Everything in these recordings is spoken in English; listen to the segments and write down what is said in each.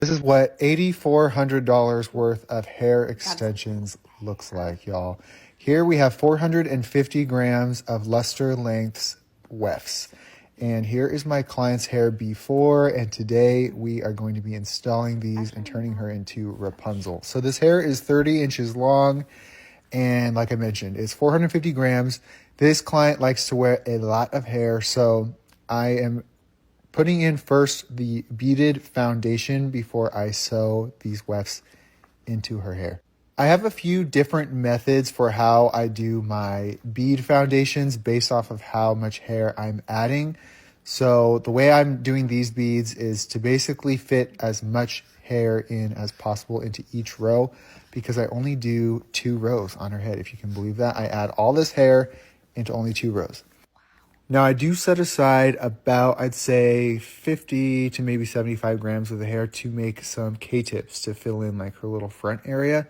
This is what $8,400 worth of hair extensions looks like, y'all. Here we have 450 grams of luster lengths wefts. And here is my client's hair before, and today we are going to be installing these and turning her into Rapunzel. So this hair is 30 inches long, and like I mentioned, it's 450 grams. This client likes to wear a lot of hair, so I am putting in first the beaded foundation before I sew these wefts into her hair. I have a few different methods for how I do my bead foundations based off of how much hair I'm adding. So the way I'm doing these beads is to basically fit as much hair in as possible into each row, because I only do 2 rows on her head. If you can believe that, I add all this hair into only 2 rows. Now I do set aside about, I'd say 50 to maybe 75 grams of the hair to make some K-tips to fill in like her little front area.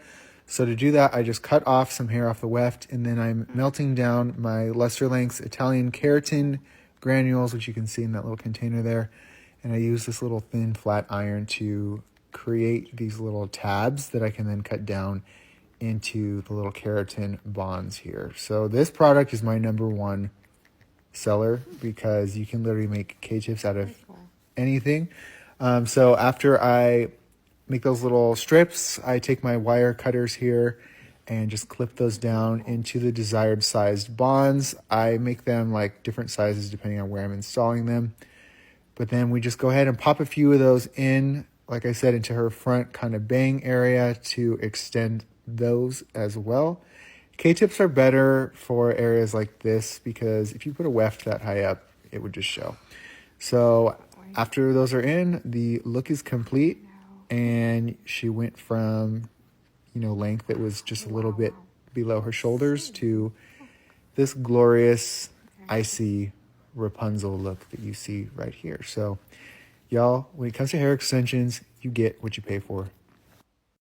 So to do that, I just cut off some hair off the weft, and then I'm melting down my Luster Lengths Italian keratin granules, which you can see in that little container there. And I use this little thin flat iron to create these little tabs that I can then cut down into the little keratin bonds here. So this product is my #1 seller because you can literally make K-tips out of anything. So after I make those little strips, I take my wire cutters here and just clip those down into the desired sized bonds. I make them like different sizes depending on where I'm installing them. But then we just go ahead and pop a few of those in, like I said, into her front kind of bang area to extend those as well. K-tips are better for areas like this because if you put a weft that high up, it would just show. So after those are in, the look is complete, and she went from, length that was just a little bit below her shoulders to this glorious, icy Rapunzel look that you see right here. So y'all, when it comes to hair extensions, you get what you pay for.